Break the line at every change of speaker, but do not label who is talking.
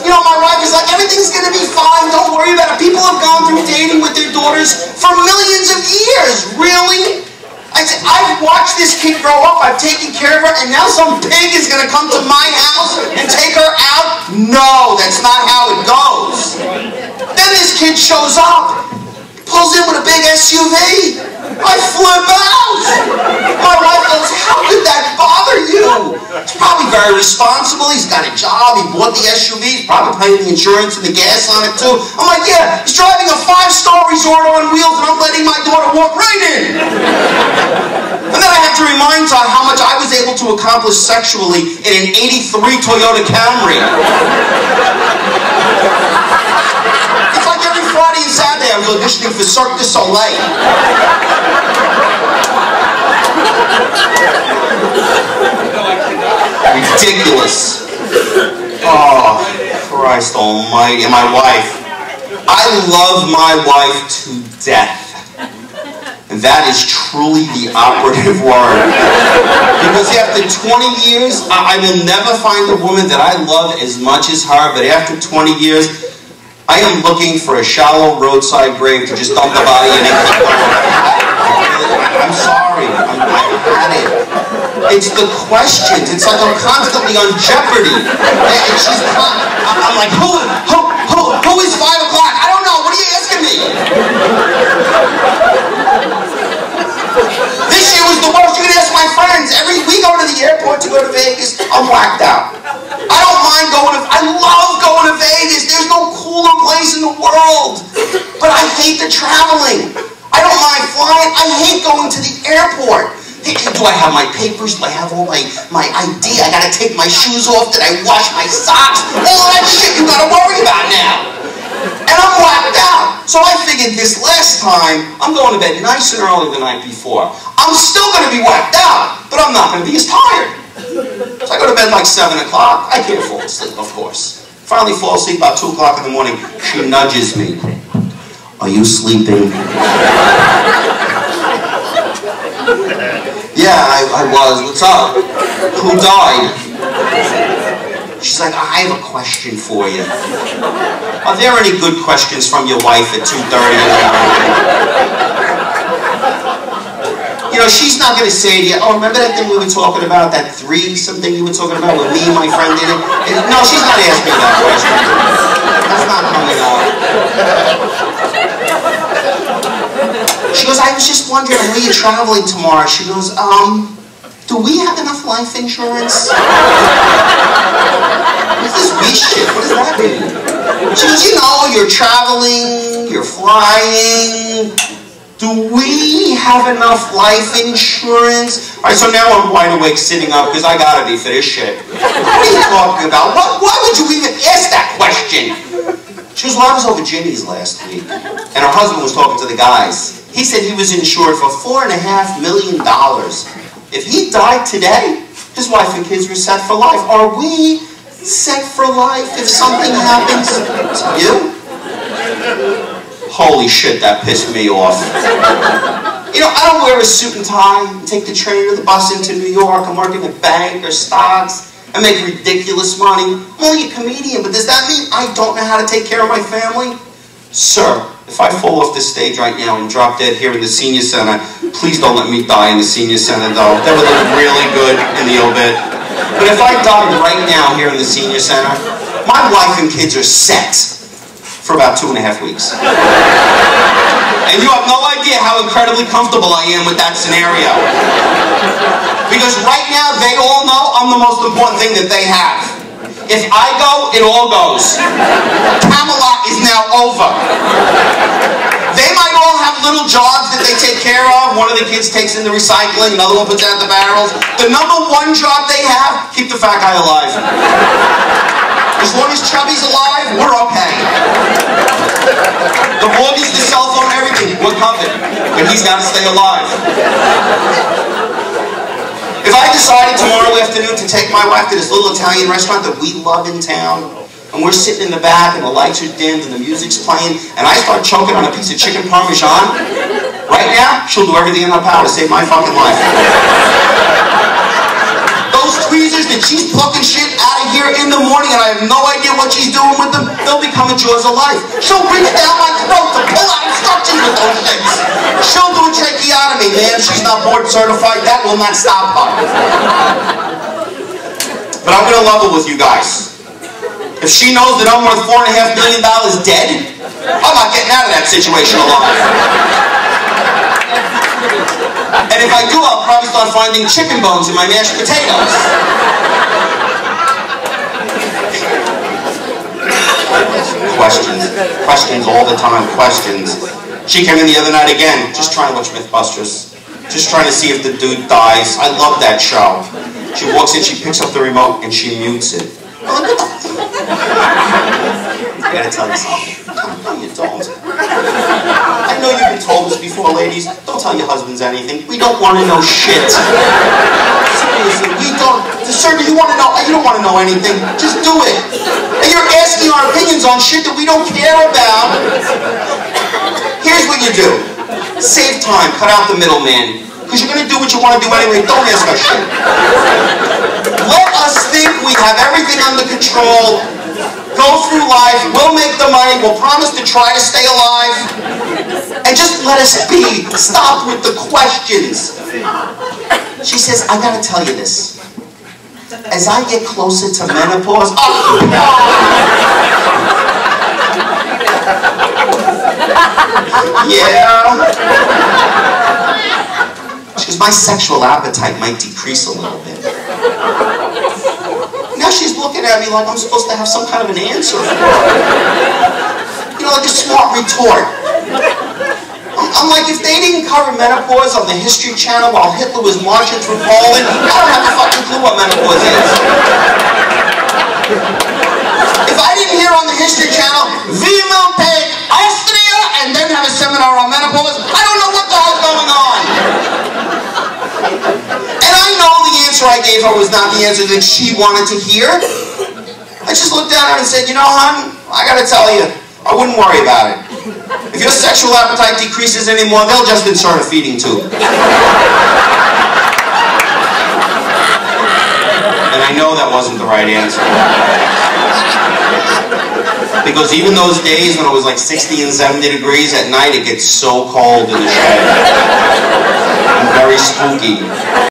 You know, my wife is like, everything's going to be fine, don't worry about it. People have gone through dating with their daughters for millions of years. Really? I said, I've watched this kid grow up, I've taken care of her, and now some pig is going to come to my house and take her out? No, that's not how it goes. Then this kid shows up, pulls in with a big SUV. I flip out. My wife goes, how could that bother you? He's probably very responsible. He's got a job. He bought the SUV. He's probably paying the insurance and the gas on it too. I'm like, yeah, he's driving a 5-star resort on wheels and I'm letting my daughter walk right in. And then I have to remind her how much I was able to accomplish sexually in an '83 Toyota Camry. It's like every Friday and Saturday I was auditioning for Cirque du Soleil. Ridiculous. Oh, Christ almighty. And my wife. I love my wife to death. And that is truly the operative word. Because after 20 years, I will never find a woman that I love as much as her, but after 20 years, I am looking for a shallow roadside grave to just dump the body in and keep going. I'm sorry. I've had it. It's the questions. It's like I'm constantly on Jeopardy. And she's I'm like, who is 5 o'clock? I don't know. What are you asking me? This year was the worst. You can ask my friends. We go to the airport to go to Vegas. I'm whacked out. I don't mind going to, I love going to Vegas. There's no cooler place in the world. But I hate the traveling. I don't mind flying. I hate going to the airport. Do I have my papers? Do I have all my ID? I gotta take my shoes off. Did I wash my socks? All that shit you gotta worry about now. And I'm whacked out. So I figured this last time, I'm going to bed nice and early the night before. I'm still gonna be whacked out, but I'm not gonna be as tired. So I go to bed like 7 o'clock. I can't fall asleep, of course. Finally fall asleep about 2 o'clock in the morning. She nudges me. Are you sleeping? Yeah, I was. What's up? Who died? She's like, I have a question for you. Are there any good questions from your wife at 2:30 in the morning? You know, she's not going to say to you, oh, remember that thing we were talking about, that threesome thing you were talking about with me and my friend did it? No, she's not asking that question. That's not coming up. She goes, I was just wondering, I know you're traveling tomorrow. She goes, do we have enough life insurance? What's this we shit? What does that mean? She goes, you know, you're traveling, you're flying. Do we have enough life insurance? All right, so now I'm wide awake sitting up because I gotta be for this shit. What are you talking about? Why would you even ask that question? She goes, well, I was over Ginny's last week, and her husband was talking to the guys. He said he was insured for $4.5 million. If he died today, his wife and kids were set for life. Are we set for life if something happens to you? Holy shit, that pissed me off. You know, I don't wear a suit and tie and take the train or the bus into New York and work in a bank or stocks and make ridiculous money. I'm only a comedian, but does that mean I don't know how to take care of my family? Sir, if I fall off this stage right now and drop dead here in the senior center, please don't let me die in the senior center, though. That would look really good in the obit. But if I died right now here in the senior center, my wife and kids are set for about 2.5 weeks. And you have no idea how incredibly comfortable I am with that scenario. Because right now, they all know I'm the most important thing that they have. If I go, it all goes. Camelot is now over. They might all have little jobs that they take care of. One of the kids takes in the recycling, another one puts out the barrels. The #1 job they have, keep the fat guy alive. As long as Chubby's alive, we're okay. The mortgage, the cell phone, everything, we're covered. But he's got to stay alive. If I decided tomorrow afternoon to take my wife to this little Italian restaurant that we love in town, and we're sitting in the back and the lights are dimmed and the music's playing, and I start choking on a piece of chicken parmesan, right now, she'll do everything in her power to save my fucking life. Those tweezers that she's plucking shit out of here here in the morning and I have no idea what she's doing with them, they'll become a jaws of life. She'll reach down my throat to pull out instructions with those things. She'll do a tracheotomy, man. She's not board certified. That will not stop her. But I'm gonna level with you guys. If she knows that I'm worth $4.5 million dead, I'm not getting out of that situation alive. And if I do, I'll probably start finding chicken bones in my mashed potatoes. Questions all the time, questions. She came in the other night again, just trying to watch Mythbusters. Just trying to see if the dude dies. I love that show. She walks in, she picks up the remote, and she mutes it. I gotta tell you something. No, you don't. I know you've been told this before, ladies. Don't tell your husbands anything. We don't want to know shit. Seriously, we don't. Sir, do you want to know? You don't want to know anything. Just do it. And you're asking our opinions on shit that we don't care about. Here's what you do. Save time. Cut out the middleman. Because you're going to do what you want to do anyway. Don't ask us shit. Let us think we have everything under control. Go through life. We'll make the money. We'll promise to try to stay alive. And just let us be. Stop with the questions. She says, I got to tell you this. As I get closer to menopause... Yeah. Because my sexual appetite might decrease a little bit. Now she's looking at me like I'm supposed to have some kind of an answer. You know, like a smart retort. I'm like, if they didn't cover menopause on the History Channel while Hitler was marching through Poland, I don't have a fucking clue what menopause is. If I didn't hear on the History Channel, we will take Austria and then have a seminar on menopause, I don't know what the hell's going on. And I know the answer I gave her was not the answer that she wanted to hear. I just looked at her and said, you know, hon, I gotta tell you, I wouldn't worry about it. If your sexual appetite decreases anymore, they'll just insert a feeding tube. And I know that wasn't the right answer. Because even those days when it was like 60 and 70 degrees at night, it gets so cold in the shed. And very spooky.